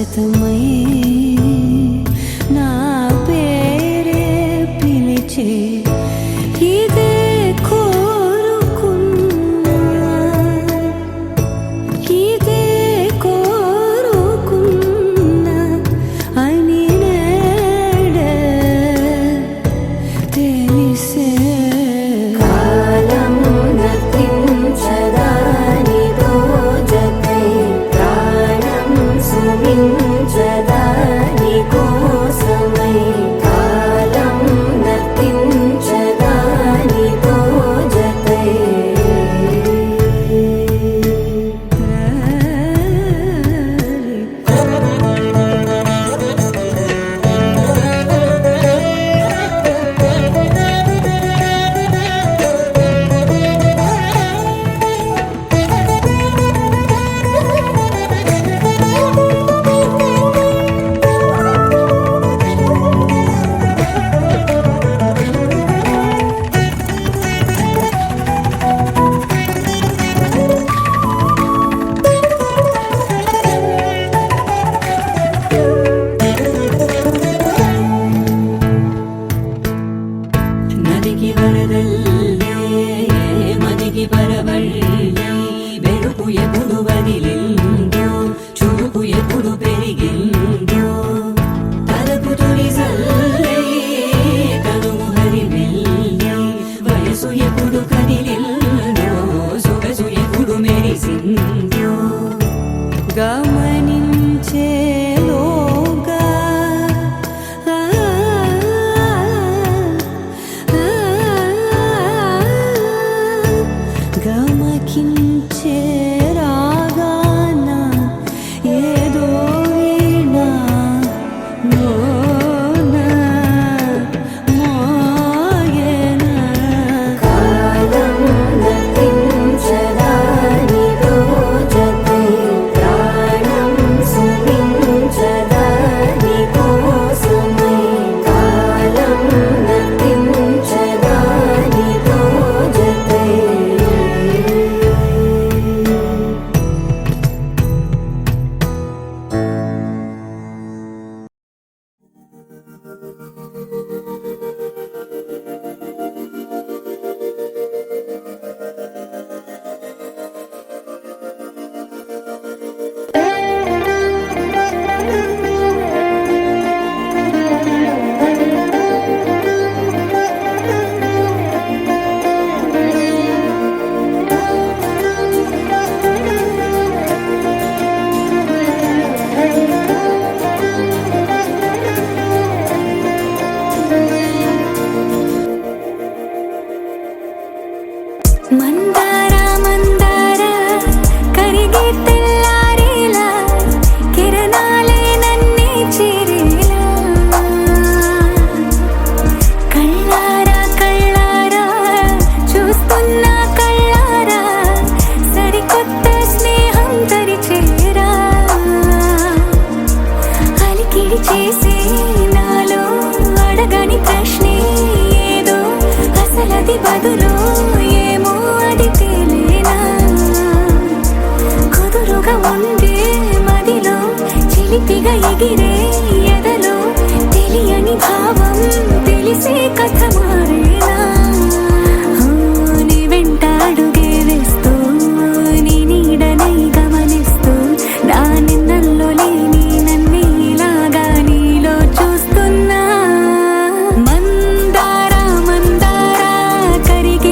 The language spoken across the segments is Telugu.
శాశ్వతమై నా పేరే పిలిచే ఇదే కోరుకున్నా ఇదే కోరుకున్నా అని నేడే తెలిసే కాలం నతించదానిదో జతై ప్రాణం సుమించదాని కోసమై కాలం నతించదానిదో జతై నదికి వరదల్లే మదికి పరవళ్ళే వెలుపు ఎప్పుడు వదిలిందో చురుకు ఎప్పుడు పెరిగిందో తలపు తొలి సల్లే తనువు హరిమెల్లే వయసు ఎప్పుడు కదిలిందో సొగసు ఎప్పుడు మెరిసిందో గమనించేలోగా గమకించే రాగాన ఏదో వీణ మోన మోయన కాలం నతించదానిదో జతై ప్రాణం సుమించదాని కోసమై కాలం నతించదానిదో జతై మందార మందార కరిగే తెల్లారేలా కిరణాలే నన్నే చేరేలా కళ్ళారా కళ్ళారా చూస్తున్నా కళ్ళారా సరికొత్త స్నేహం తరిచేరా అలికిడి చేసే నాలో అడగని ప్రశ్నే ఏదో అసలది బదులు ఏమో అది తేలేనా కుదురుగా ఉండే మదిలో చిలిపిగా ఎగిరే ఎదలో తెలియని భావం తెలిసే కథ మారేనా నీ వెంట అడుగే వేస్తూ నీ నీడనై గమనిస్తూ నా నిన్నల్లో లేని నన్నే ఇలాగా నీలో చూస్తున్నా మందార మందార కరిగే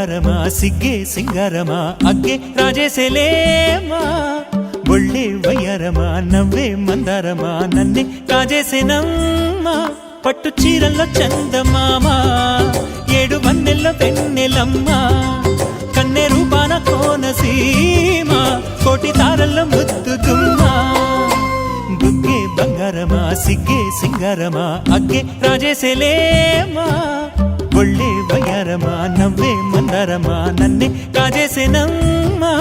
బంగారమా సిగ్గే సింగారమా అగ్గే రాజేసేలేమా ఒళ్ళే వయ్యారమా నవ్వే మందారమా నన్నే కాజేసేనమ్మా పట్టు చీరల్లో చందమామా ఏడు వన్నెల్ల వెన్నెలమ్మా కన్నె రూపాన కోనసీమ కోటి తారల్లో ముద్దుగుమ్మా బుగ్గే బంగారమా సిగ్గే సింగారమా అగ్గే రాజేసేలేమా ఒళ్ళే వయ్యారమా నవ్వే మందారమా నన్నే కాజేసేనమ్మా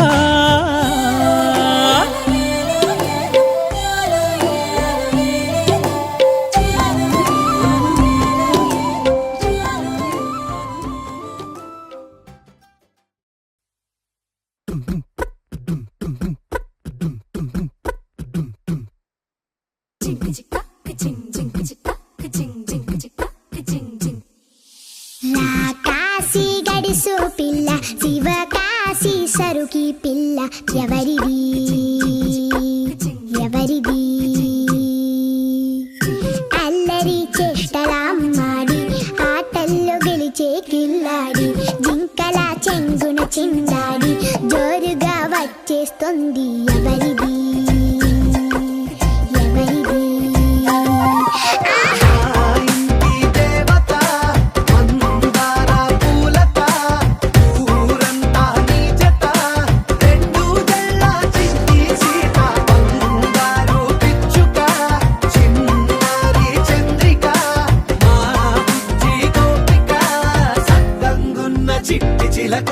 కాశీ గడిసు పిల్ల శివ కాశీ సరుకి పిల్ల ఎవరిది ఎవరిది అల్లరి చేష్టలామ్మాడి ఆటల్లో గెలిచే కిల్లాడి జింకల చెంగున చిందాడి జోరుగా వచ్చేస్తుంది ఎవరిది ఎవరిది చిట్టి చిలక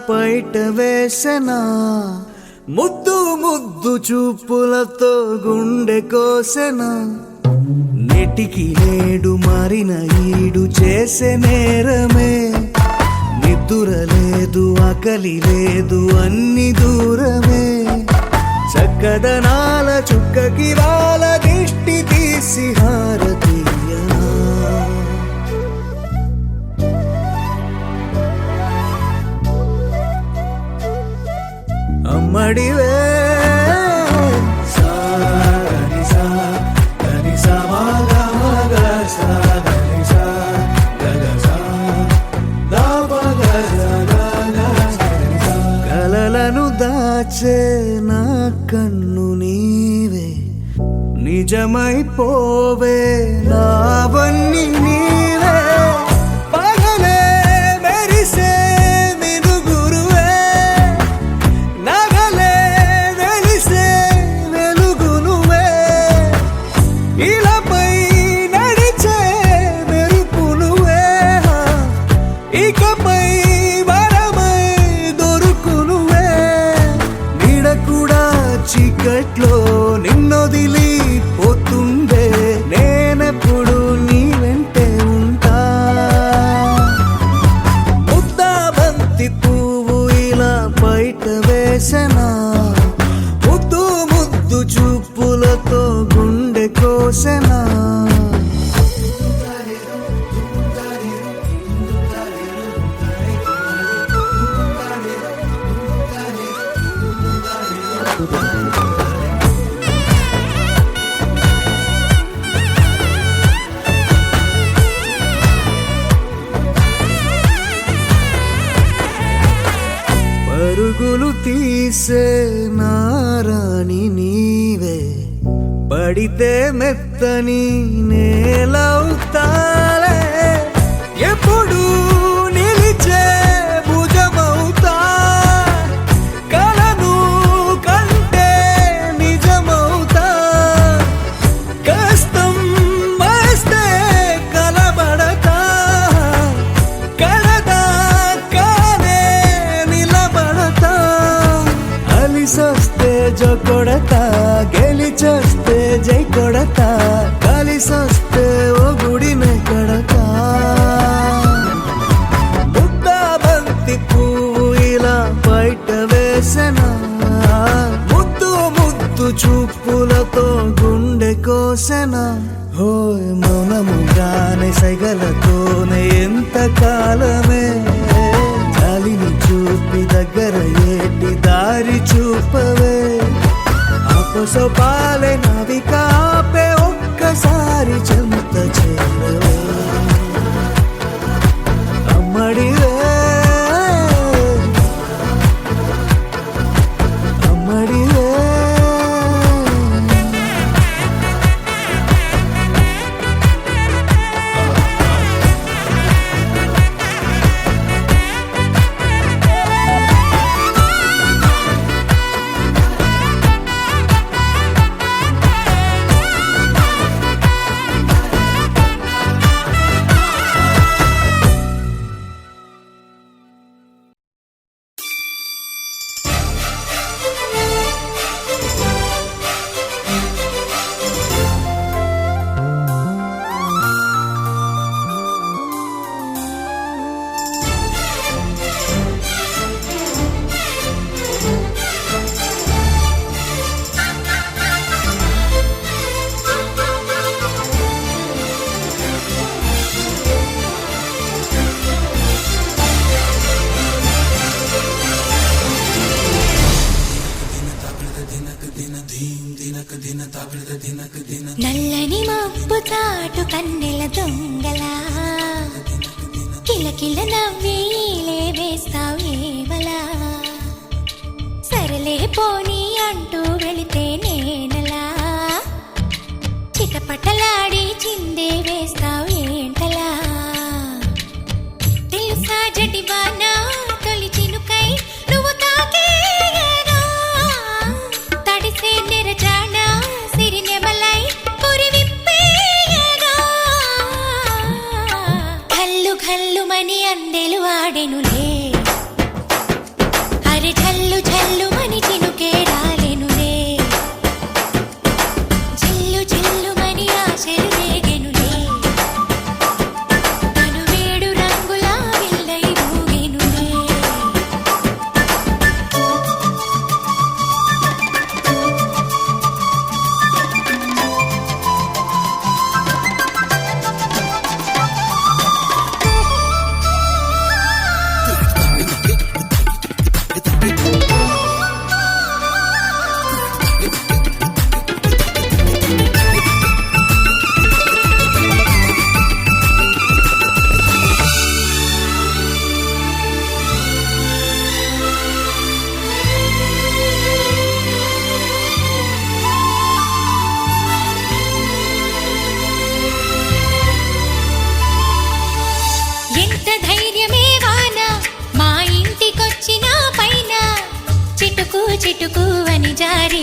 పైట వేసెనా ముద్దు ముద్దు చూపులతో గుండె కోసెనా నెటికి నేడు మారిన ఈడు చేసే నేరమే నిద్దుర లేదు ఆకలి లేదు అన్ని దూరమే చక్కదనాల చుక్కకి వాళ్ళ దిష్టి తీసి హారతీయనా అమ్మడివే కలలను దాచే నా కన్ను నీవే నిజమైపోవే నావన్నీ నీవే పగలే మెరిసే మినుగురువే నగలే వెలిసే వెలుగు నువ్వే ఇలాపై నడిచే మెరుపు నువ్వే ఇకపై వరమై దొరుకు నువ్వే నీడ కూడా చీకట్లో నిన్నొదిలి పోతుండే నేనెప్పుడు నీ వెంటే ఉంటా ముద్దా బంతి పువ్వు ఇలా బయట వేసెనా ముద్దు ముద్దు చూపులతో గుండె కోసెనా పరుగులు తీసే నారాణి నీవే పడితే మెత్తని నేలవుతాలే ఎప్పుడు నిలిచే భుజమవుతా కలను కంటే నిజమవుతా కష్టం వస్తే కలబడతా కడదాకానే నిలబడతా అలిసొస్తే జో కొడతా గెలిచొస్తే జై కొడతా కలిసొస్తే ఓ గుడినే కడతా ముద్దా బంతి పువ్వు ఇలా బయట వేసెనా ముద్దు ముద్దు చూపులతో గుండె కోసెనా హోయ్ మౌనముగానే సైగలతోనే ఎంత కాలమే చాలిని చూపి దగ్గర ఏటి దారి చూపవే అపసొపాలే నవికాపే ఒక్కసారి చెంత చేరవే అమ్మడివే అమ్మడివే నల్లని మబ్బు చాటు కన్నెల దొంగలా కిలకిల నవ్విలే వేస్తావేవలా సరలే పోనీ అంటూ వెళితే నేనలా చిటపటలాడి చిందే వేస్తావేంటలా తెలుసా జటివానా తొలి చినుకై నువ్వు తాకేయగా తడిసే నిరజానా సిరినెమలై పురివిప్పేయగా ఘల్లు ఘల్లుమని అందెలు ఆడెనులే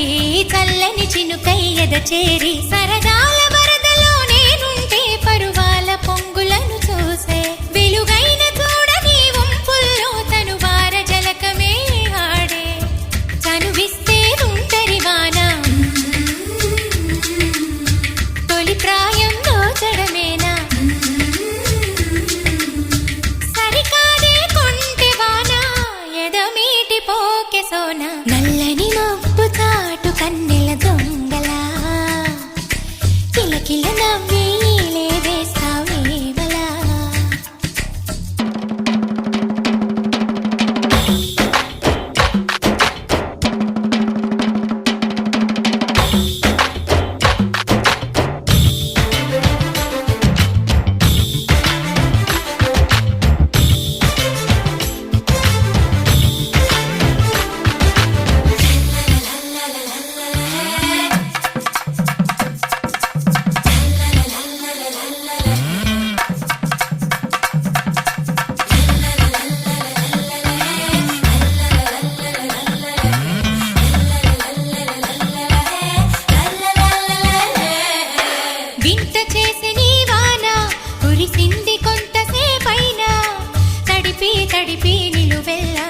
చల్లని చినుకై ఎద చేరి సరదాల వరదలో నేనుంటే పరువాల పొంగులను చూసే వెలుగైన చూడని వంపుల్లో తను వార జలకమే ఆడే చనువిస్తే ఉంటరి వాన తొలి ప్రాయం దోచడమేనా సరికాదే కొంటె వాన ఎదమీటి పోకె సోన నల్లని మబ్బు చాటు కన్నెల దొంగలా కిలకిల నవ్వి లేవేస్తావేవలా వింత చేసి నీ వాన కురిసింది కొంతసేపైనా తడిపి తడిపి నిలువెల్లా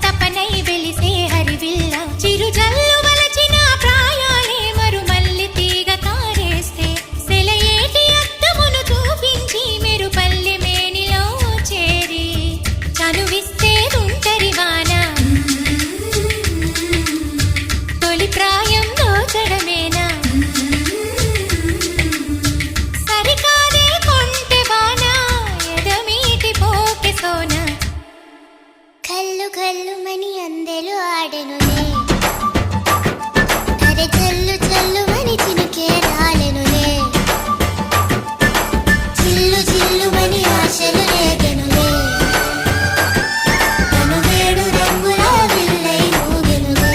తపనై వెలిసే హరివిల్ల చిరుజల్లు వలచిన ప్రాయాలే మరుమల్లి తీగ తారేస్తే సెలయేటి అద్దమును చూపించి మెరుపల్లి మేనిలో చేరి చనువిస్తే ఉంటరి వాన తొలి ప్రాయం దోచడమేనా సరికాదే కొంటె వాన ఎదమీటి పోకె సోన కల్లు కల్లుమని అందెలు ఆడెనులే అరె చల్లు చల్లుమని చినుకే రాలెనులే చిల్లు చిల్లుమని ఆశలు రేగెనులే తను వేడు రంగుల విల్లై ఊగెనులే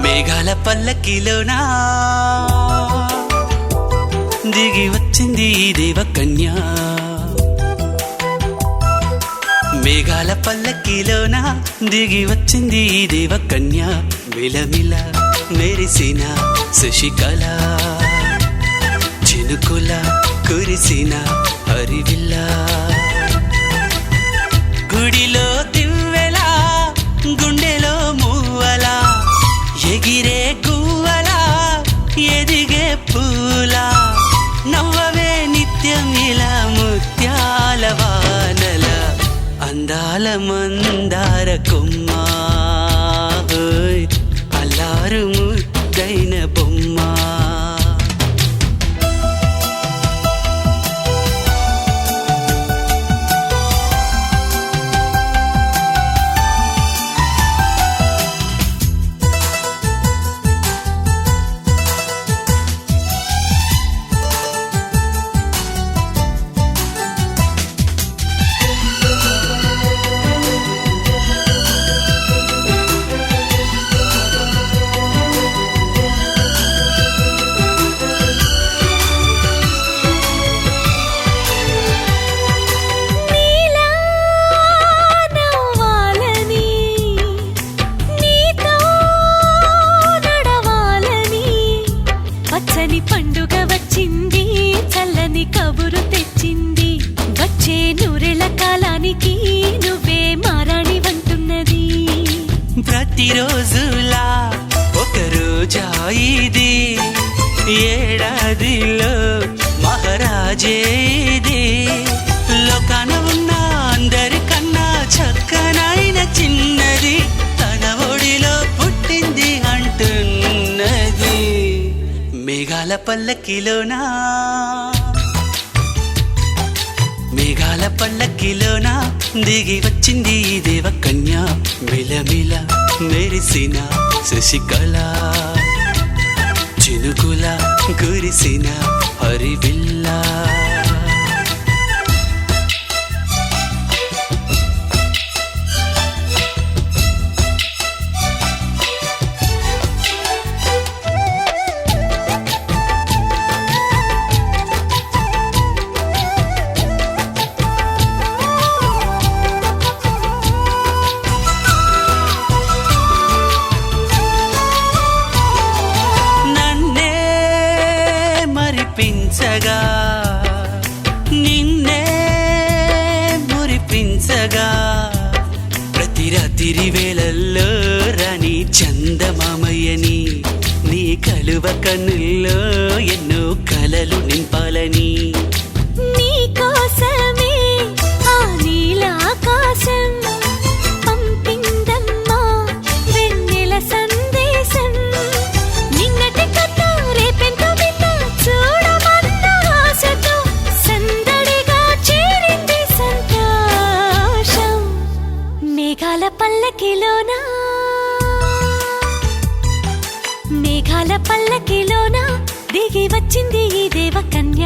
మేఘాల పల్లకిలోనా దిగి వచ్చింది ఈ దేవకన్య మేఘాల పల్లకిలోనా దిగి వచ్చింది ఈ దేవకన్య మిలమిల మెరిసిన శశికళ చినుకుల కురిసిన హరివిల్ల గుడిలో దివ్వెలా గుండెలో మూవలా ఎగిరే గువ్వలా ఎదిగే పూలా నవ్వవే నిత్యం ఇలా ముత్యాల వానల అందాల మందార కొమ్మ ఓయ్ అల్లారు ముద్దైన బొమ్మ ప్రతిరోజులా ఒక రోజా ఇది ఏడాదిలో మహారాజే ఇది లోకాన ఉన్న అందరికన్నా చక్కనైన చిన్నది తన ఒడిలో పుట్టింది అంటున్నది మేఘాల పల్లకిలోనా మేఘాల పల్లకిలోనా దిగి వచ్చింది ఈ దేవకన్య మిలమిల మెరిసిన శశికళ చినుకుల కురిసిన హరివిల్లా మరిపించగా నిన్నే మురిపించగా ప్రతి రాత్రి వేళల్లో రాణి చందమామయ్యని నీ కలువ కన్నుల్లో ఎన్నో కలలు నింపాలని నీ కోసమే ఆ నీలాకాశం పంపిందమ్మా వెన్నెల సందేశం నిన్నటి కథ రేపెంత వింత చూడమన్న ఆశతో సందడిగా చేరింది సంతోషం మేఘాల పల్లకిలోన దిగి వచ్చింది ఈ దేవకన్య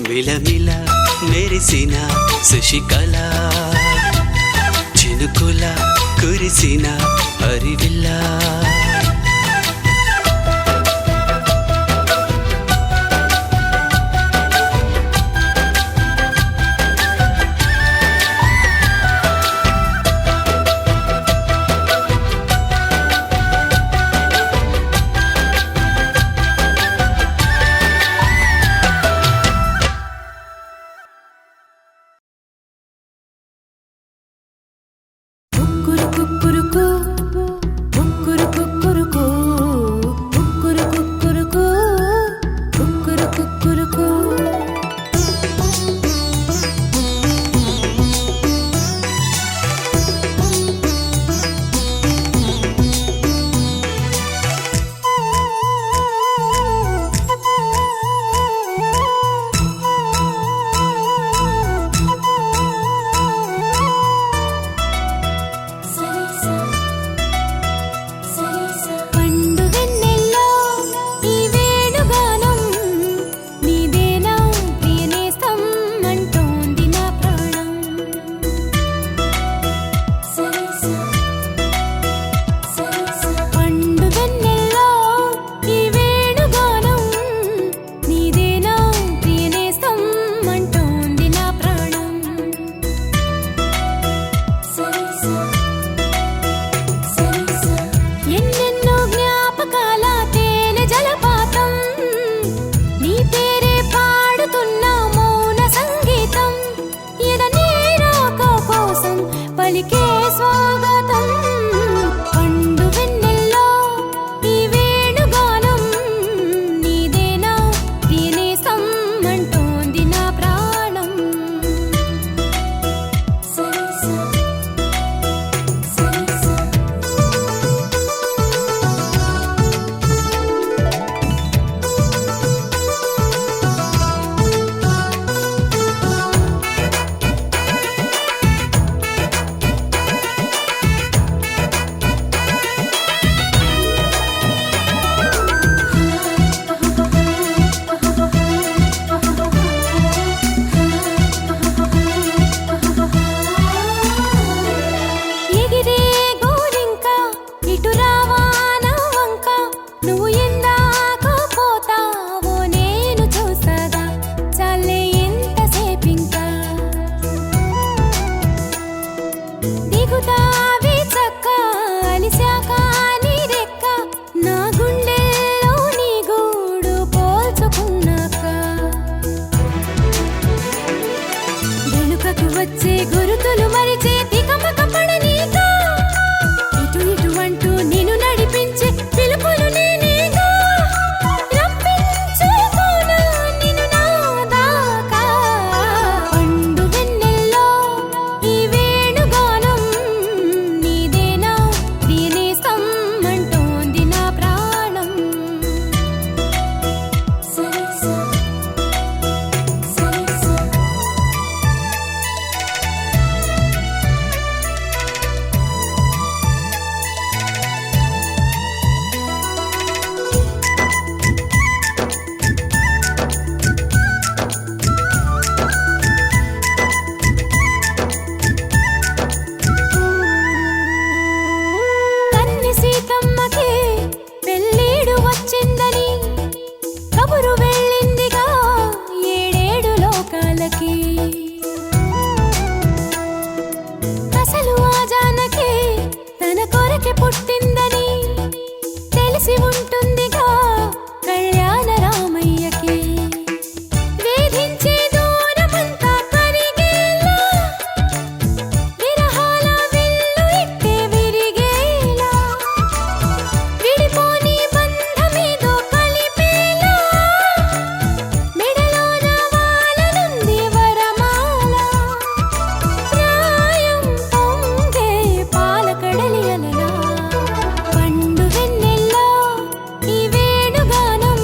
మిలమిల మెరిసిన శశికళ చినుకుల కురిసిన హరివిల్లా జానకి అసలు ఆ జానకి తన కొరకే పుట్టిందని తెలిసి ఉంటుందిగా కళ్యాణ రామయ్యకి వేధించే దూరమంతా కరిగేలా విరహాల విల్లు ఇట్టే విరిగేలా విడిపోని బంధమేదో కలిపేలా మెడలోన వాలనుంది వరమాల ప్రాయం పొంగే పాలకడలి అలలా పండు వెన్నెల్లో ఈ వేణుగానం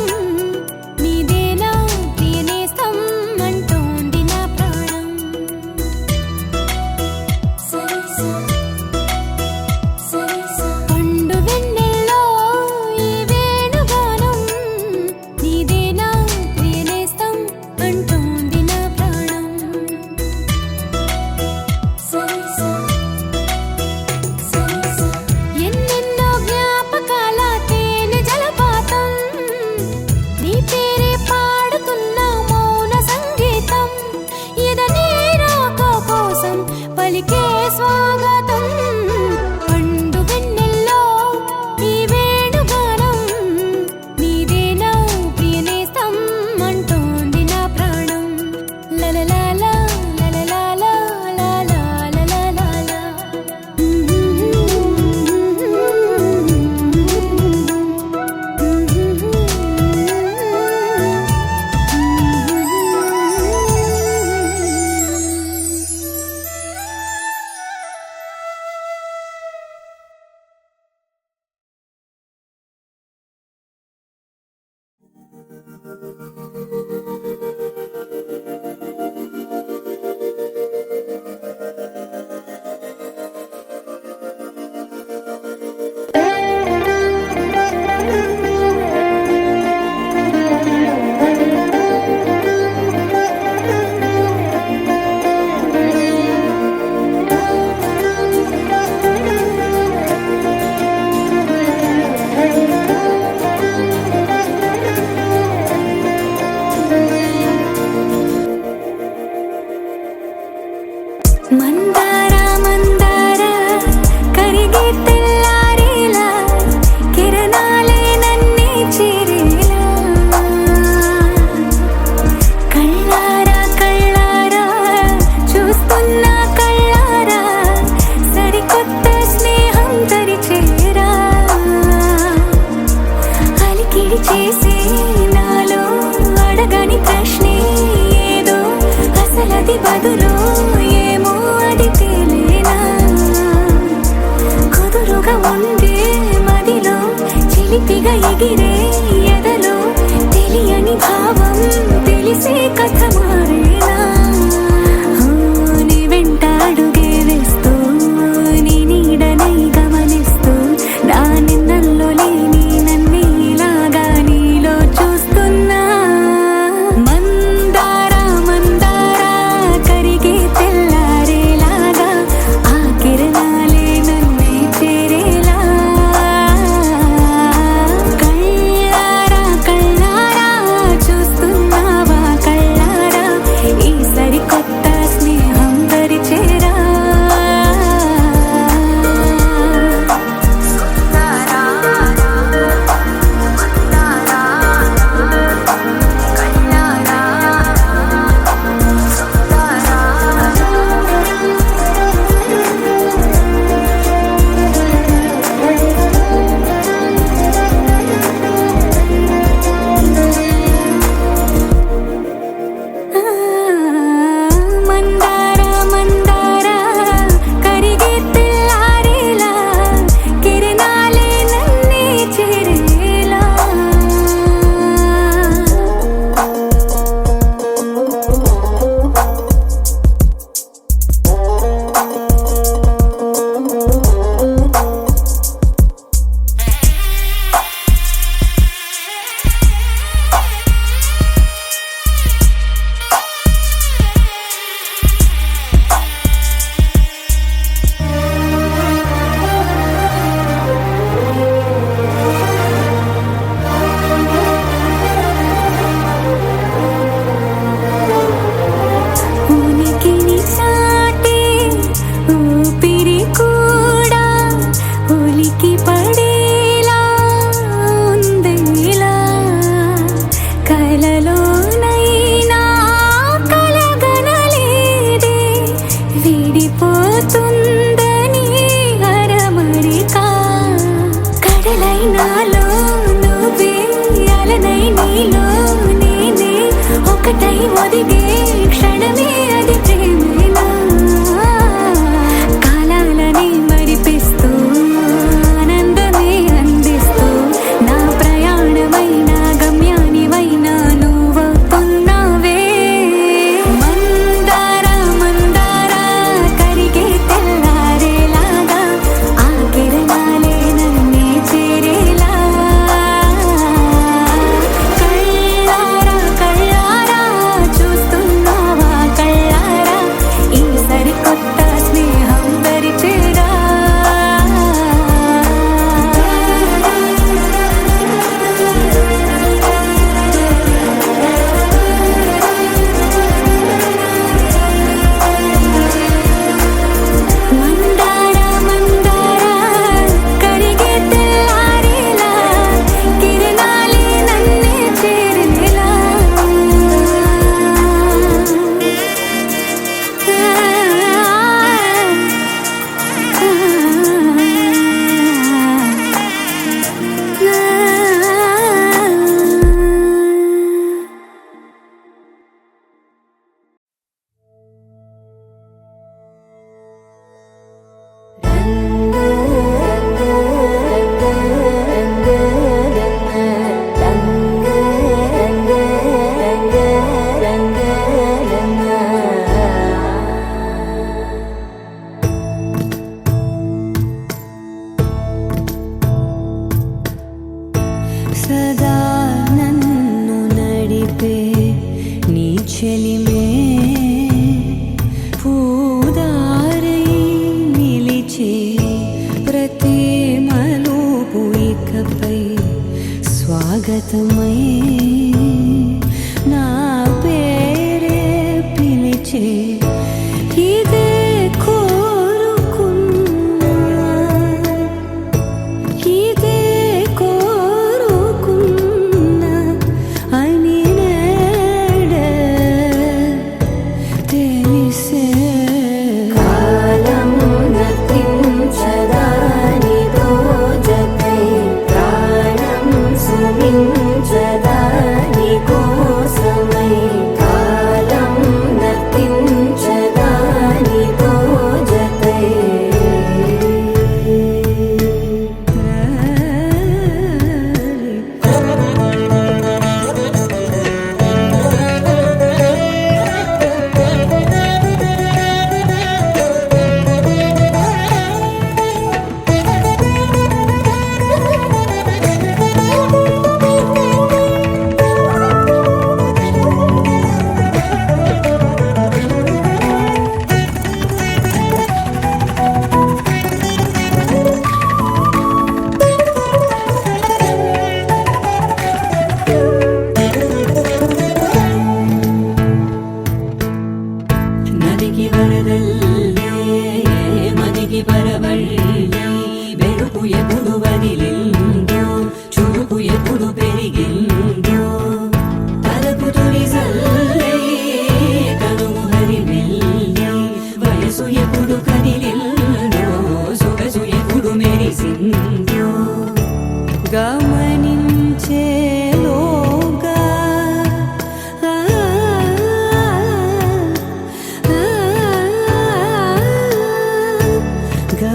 నీదేనా ప్రియనేస్తం అంటోంది నా ప్రాణం పండు వెన్నెల్లో ఈ వేణుగానం నీదేనా ప్రియనేస్తం అంటోంది నా ప్రాణం ఎన్నెన్నో జ్ఞాపకాల తేనె జలపాతం నీ పేరే పాడుతున్న మౌన సంగీతం ఎదనే రాక కోసం పలికే స్వాగతం పండు వెన్నెల్లో ఈ వేణుగానం నీదేనా ప్రియనేస్తం అంటోంది నా ప్రాణం లలలాలా లలలాలా లాలాలాలాలా మందార మందార కరిగే తెల్లారేలా కిరణాలే నన్నే చేరేలా కళ్ళారా కళ్ళారా చూస్తున్నా కళ్ళారా సరికొత్త స్నేహం తరిచేరా అలికిడి చేసే నాలో అడగని ప్రశ్నే ఏదో అసలది బదులు ఏమో అది తేలేనా కుదురుగా ఉండే మదిలో చిలిపిగా ఎగిరే ఎదలో తెలియని భావం తెలిసే కథ మారేనా నీ వెంట అడుగే వేస్తూ నీ నీడనై గమనిస్తూ నా నిన్నల్లో లేని నన్నే ఇలాగా నీలో చూస్తున్నా మందార మందార కరిగే తెల్లారేలాగా ఆ కిరణాలే నన్నే చేరేలా కళ్ళారా శాశ్వతమై నా పేరే పిలిచే ఇదే కోరుకున్నా ఇదే కోరుకున్నా అని నేడే తెలిసే కాలం నతించదాని దోజకై ప్రాణం సుమించదాని కోసమై కాలం నతించదాని దోజకై నదికి వరదల్లే మదికి పరవళ్ళే వెలుపు ఎప్పుడు వదిలిందో చురుకు ఎప్పుడు పెరిగిందో తలపు తొలి సల్లే కనుము హరిమెల్లే వయసు ఎప్పుడు కదిలిందో సొగసు ఎప్పుడు మెరిసిందో గమనించేలోగా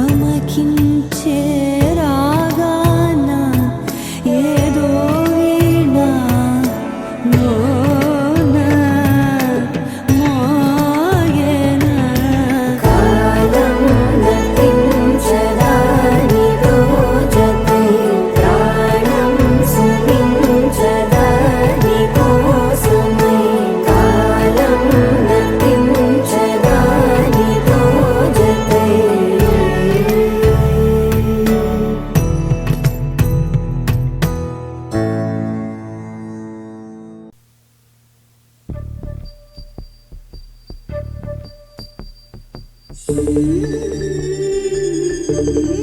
గమకించే రాగాన ఏదో వీణా మోన మోయన కాలం నతించదాని దోజకై ప్రాణం సుమించదాని కోసమై కాలం నతించదాని దోజకై Mm-hmm.